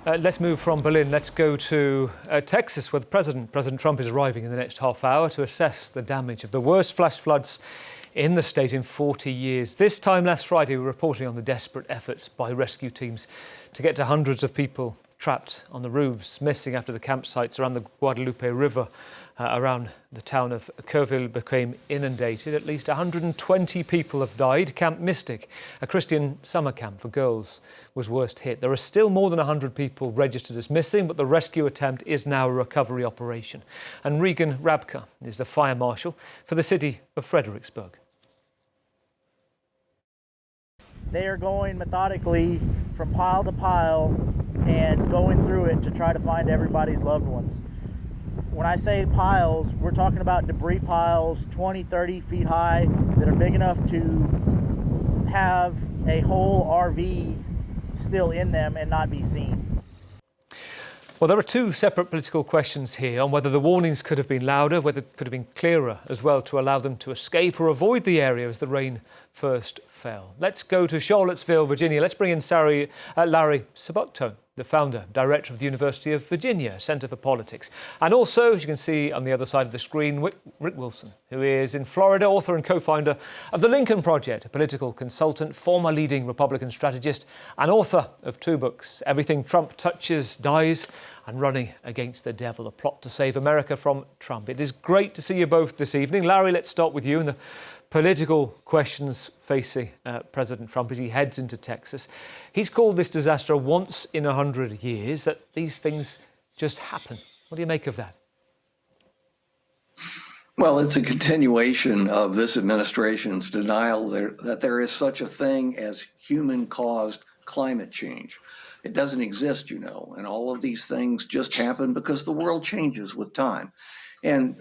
Let's move from Berlin. Let's go to Texas, where President Trump is arriving in the next half hour to assess the damage of the worst flash floods in the state in 40 years. This time last Friday, we were reporting on the desperate efforts by rescue teams to get to hundreds of people trapped on the roofs, missing after the campsites around the Guadalupe River around the town of Kerrville became inundated. At least 120 people have died. Camp Mystic, a Christian summer camp for girls, was worst hit. There are still more than 100 people registered as missing, but the rescue attempt is now a recovery operation. And Regan Rabka is the fire marshal for the city of Fredericksburg. They are going methodically from pile to pile and going through it to try to find everybody's loved ones. When I say piles, we're talking about debris piles 20, 30 feet high that are big enough to have a whole RV still in them and not be seen. Well, there are two separate political questions here on whether the warnings could have been louder, whether it could have been clearer as well to allow them to escape or avoid the area as the rain first fell. Let's go to Charlottesville, Virginia. Let's bring in Larry Sabato, the founder, director of the University of Virginia Center for Politics. And also, as you can see on the other side of the screen, Rick Wilson, who is in Florida, author and co-founder of The Lincoln Project, a political consultant, former leading Republican strategist, and author of two books, Everything Trump Touches Dies, and Running Against the Devil, a plot to save America from Trump. It is great to see you both this evening. Larry, let's start with you and the political questions facing President Trump as he heads into Texas. He's called this disaster a once in 100 years, that these things just happen. What do you make of that? Well, it's a continuation of this administration's denial that there is such a thing as human-caused climate change. It doesn't exist, you know, and all of these things just happen because the world changes with time. And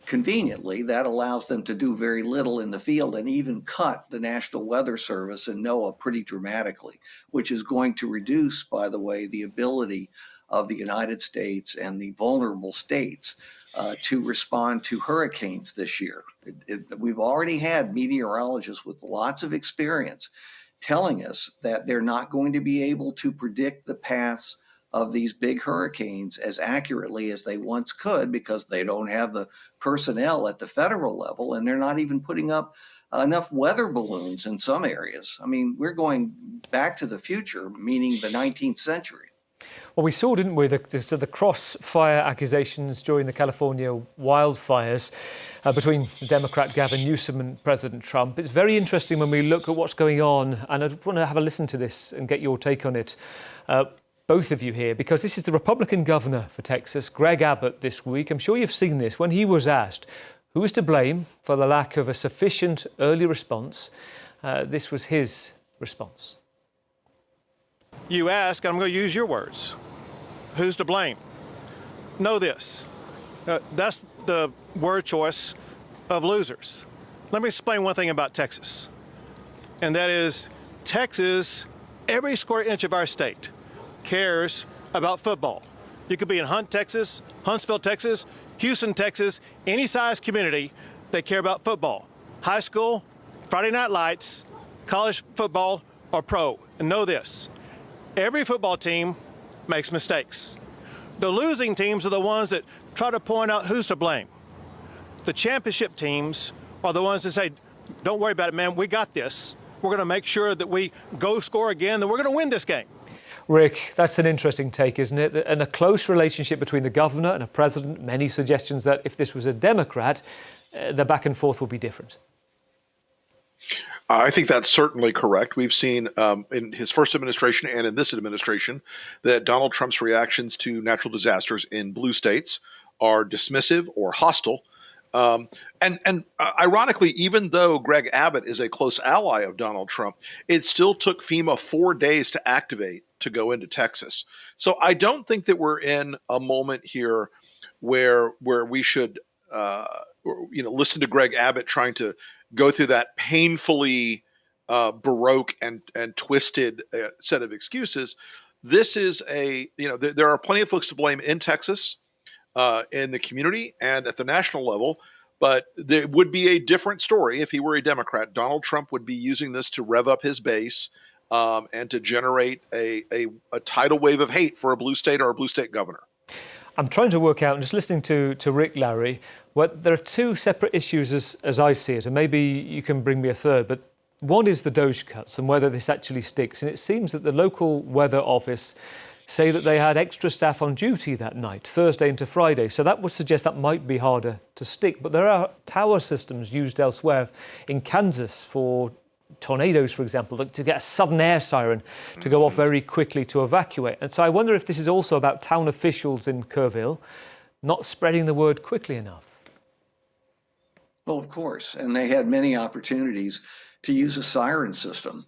conveniently, that allows them to do very little in the field and even cut the National Weather Service and NOAA pretty dramatically, which is going to reduce, by the way, the ability of the United States and the vulnerable states to respond to hurricanes this year. We've already had meteorologists with lots of experience telling us that they're not going to be able to predict the paths of these big hurricanes as accurately as they once could because they don't have the personnel at the federal level, and they're not even putting up enough weather balloons in some areas. I mean, we're going back to the future, meaning the 19th century. Well, we saw, didn't we, the crossfire accusations during the California wildfires between Democrat Gavin Newsom and President Trump. It's very interesting when we look at what's going on, and I want to have a listen to this and get your take on it. Both of you here, because this is the Republican governor for Texas, Greg Abbott, this week. I'm sure you've seen this. When he was asked who is to blame for the lack of a sufficient early response, this was his response. You ask, and I'm going to use your words, who's to blame? Know this. That's the word choice of losers. Let me explain one thing about Texas, and that is Texas, every square inch of our state, cares about football. You could be in Hunt, Texas, Huntsville, Texas, Houston, Texas, any size community, they care about football. High school, Friday night lights, college football, or pro. And know this, every football team makes mistakes. The losing teams are the ones that try to point out who's to blame. The championship teams are the ones that say, don't worry about it, man, we got this. We're going to make sure that we go score again, that we're going to win this game. Rick, that's an interesting take, isn't it? And a close relationship between the governor and a president, many suggestions that if this was a Democrat, the back and forth will be different. I think that's certainly correct. We've seen in his first administration and in this administration that Donald Trump's reactions to natural disasters in blue states are dismissive or hostile. And ironically, even though Greg Abbott is a close ally of Donald Trump, it still took FEMA 4 days to activate to go into Texas. So I don't think that we're in a moment here where we should listen to Greg Abbott trying to go through that painfully baroque and twisted set of excuses. This is there are plenty of folks to blame in Texas, in the community and at the national level, but there would be a different story if he were a Democrat. Donald Trump would be using this to rev up his base and to generate a tidal wave of hate for a blue state or a blue state governor. I'm trying to work out, and just listening to Rick, Larry, there are two separate issues as I see it, and maybe you can bring me a third, but one is the Doge cuts and whether this actually sticks. And it seems that the local weather office say that they had extra staff on duty that night, Thursday into Friday. So that would suggest that might be harder to stick. But there are tower systems used elsewhere in Kansas for tornadoes, for example, to get a sudden air siren to go off very quickly to evacuate. And so I wonder if this is also about town officials in Kerrville not spreading the word quickly enough. Well, of course, and they had many opportunities to use a siren system.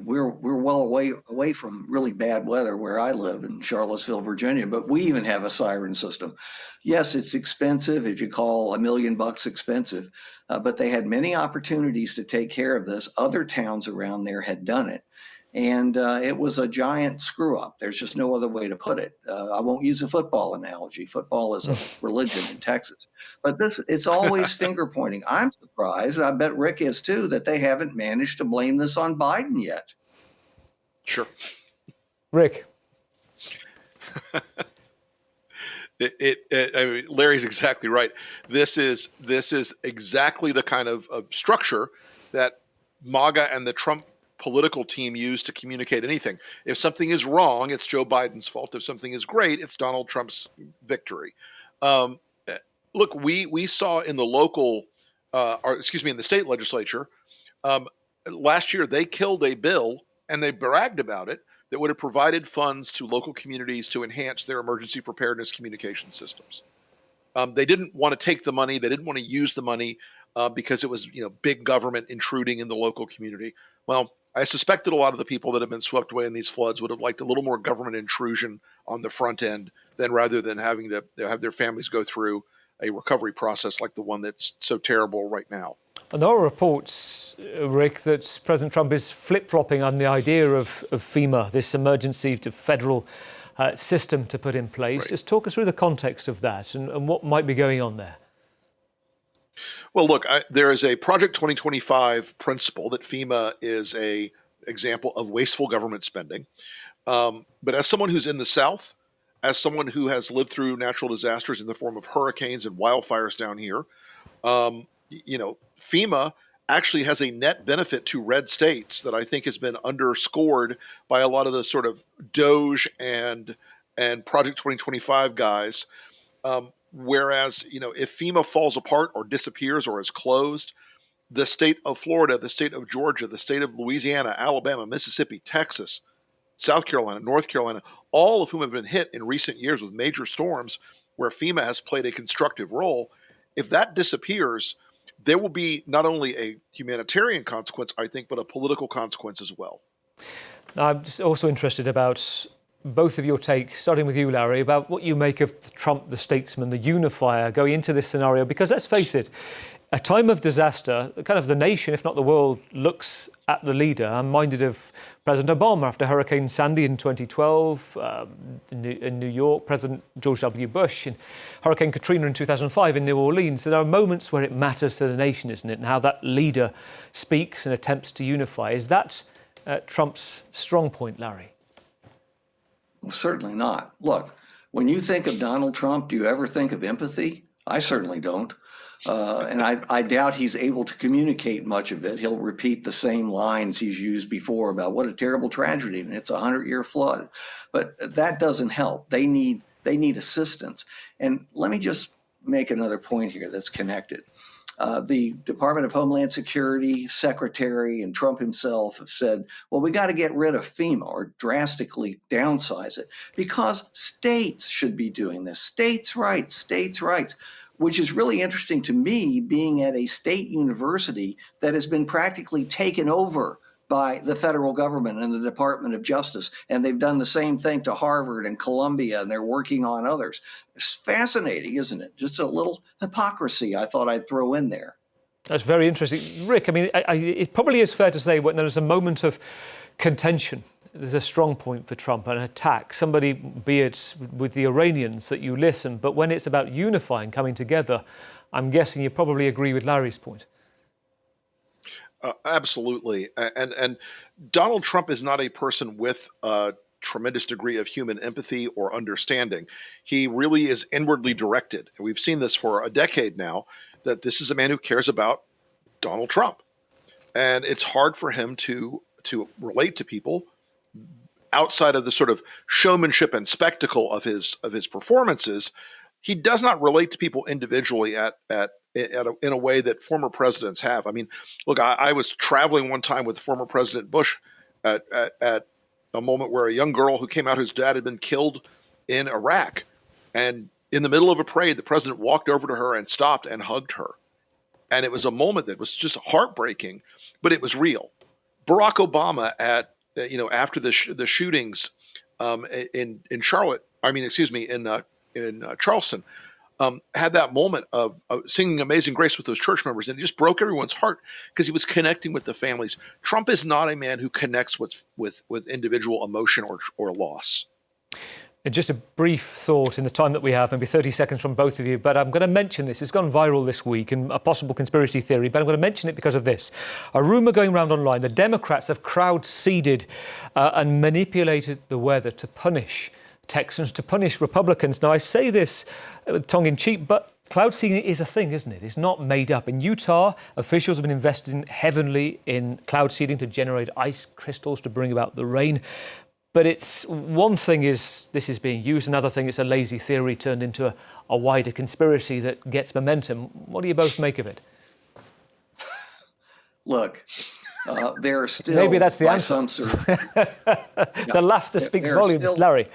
We're well away from really bad weather where I live in Charlottesville, Virginia, but we even have a siren system. Yes, it's expensive if you call $1 million expensive, but they had many opportunities to take care of this. Other towns around there had done it, and it was a giant screw up. There's just no other way to put it. I won't use a football analogy. Football is a religion in Texas. But it's always finger pointing. I'm surprised, I bet Rick is too, that they haven't managed to blame this on Biden yet. Sure. Rick. I mean, Larry's exactly right. This is exactly the kind of structure that MAGA and the Trump political team use to communicate anything. If something is wrong, it's Joe Biden's fault. If something is great, it's Donald Trump's victory. Look, we saw in the local, in the state legislature, last year they killed a bill and they bragged about it that would have provided funds to local communities to enhance their emergency preparedness communication systems. They didn't want to take the money. They didn't want to use the money because it was, big government intruding in the local community. Well, I suspect that a lot of the people that have been swept away in these floods would have liked a little more government intrusion on the front end rather than having to have their families go through a recovery process like the one that's so terrible right now. And there are reports, Rick, that President Trump is flip-flopping on the idea of FEMA, this emergency to federal system to put in place. Right. Just talk us through the context of that and what might be going on there. Well, look, there is a Project 2025 principle that FEMA is a example of wasteful government spending. But as someone who's in the South, as someone who has lived through natural disasters in the form of hurricanes and wildfires down here, FEMA actually has a net benefit to red states that I think has been underscored by a lot of the sort of Doge and Project 2025 guys. Whereas, if FEMA falls apart or disappears or is closed, the state of Florida, the state of Georgia, the state of Louisiana, Alabama, Mississippi, Texas, South Carolina, North Carolina, all of whom have been hit in recent years with major storms where FEMA has played a constructive role. If that disappears, there will be not only a humanitarian consequence, I think, but a political consequence as well. Now, I'm just also interested about both of your takes, starting with you, Larry, about what you make of Trump, the statesman, the unifier, going into this scenario. Because let's face it, a time of disaster, kind of the nation, if not the world, looks at the leader. I'm minded of President Obama after Hurricane Sandy in 2012, in New York, President George W. Bush, and Hurricane Katrina in 2005 in New Orleans. There are moments where it matters to the nation, isn't it, and how that leader speaks and attempts to unify. Is that Trump's strong point, Larry? Well, certainly not. Look, when you think of Donald Trump, do you ever think of empathy? I certainly don't. And I doubt he's able to communicate much of it. He'll repeat the same lines he's used before about what a terrible tragedy and it's a 100-year flood. But that doesn't help. They need assistance. And let me just make another point here that's connected. The Department of Homeland Security Secretary and Trump himself have said, well, we got to get rid of FEMA or drastically downsize it because states should be doing this. States' rights, which is really interesting to me, being at a state university that has been practically taken over by the federal government and the Department of Justice. And they've done the same thing to Harvard and Columbia, and they're working on others. It's fascinating, isn't it? Just a little hypocrisy I thought I'd throw in there. That's very interesting. Rick, I mean, it probably is fair to say when there's a moment of contention, there's a strong point for Trump, an attack, somebody, be it with the Iranians, that you listen. But when it's about unifying, coming together, I'm guessing you probably agree with Larry's point. Absolutely. And Donald Trump is not a person with a tremendous degree of human empathy or understanding. He really is inwardly directed. And we've seen this for a decade now, that this is a man who cares about Donald Trump. And it's hard for him to relate to people outside of the sort of showmanship and spectacle of his performances. He does not relate to people individually in a way that former presidents have. I mean, look, I was traveling one time with former President Bush at a moment where a young girl who came out whose dad had been killed in Iraq, and in the middle of a parade, the president walked over to her and stopped and hugged her. And it was a moment that was just heartbreaking, but it was real. Barack Obama after the shootings in Charlotte, in Charleston, had that moment of singing Amazing Grace with those church members, and it just broke everyone's heart because he was connecting with the families. Trump is not a man who connects with individual emotion or loss. And just a brief thought in the time that we have, maybe 30 seconds from both of you, but I'm going to mention this. It's gone viral this week, and a possible conspiracy theory, but I'm going to mention it because of this. A rumour going around online, the Democrats have crowd-seeded and manipulated the weather to punish Texans, to punish Republicans. Now, I say this with tongue-in-cheek, but cloud seeding is a thing, isn't it? It's not made up. In Utah, officials have been investing heavily in cloud seeding to generate ice crystals to bring about the rain. But it's one thing is this is being used, another thing it's a lazy theory turned into a wider conspiracy that gets momentum. What do you both make of it? Look, there are still... Maybe that's the answer. The laughter speaks volumes, Larry.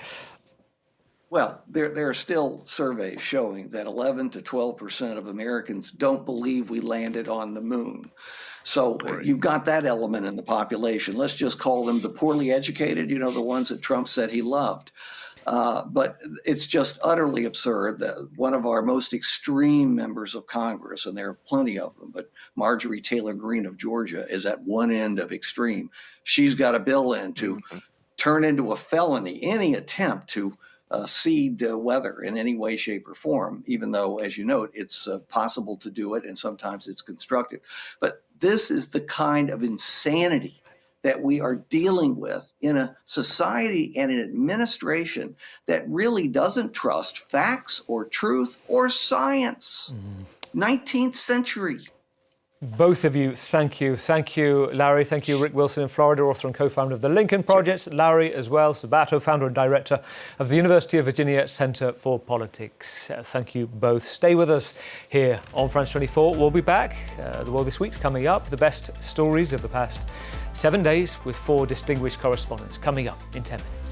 Well, there are still surveys showing that 11 to 12% of Americans don't believe we landed on the moon. So you've got that element in the population. Let's just call them the poorly educated, the ones that Trump said he loved. But it's just utterly absurd that one of our most extreme members of Congress, and there are plenty of them, but Marjorie Taylor Greene of Georgia is at one end of extreme. She's got a bill in to turn into a felony any attempt to seed weather in any way, shape, or form, even though, as you note, it's possible to do it and sometimes it's constructive. But this is the kind of insanity that we are dealing with in a society and an administration that really doesn't trust facts or truth or science. 19th century. Both of you, thank you. Thank you, Larry. Thank you, Rick Wilson in Florida, author and co-founder of the Lincoln Project. Larry as well, Sabato, founder and director of the University of Virginia Center for Politics. Thank you both. Stay with us here on France 24. We'll be back. The World This Week's coming up. The best stories of the past 7 days with 4 distinguished correspondents coming up in 10 minutes.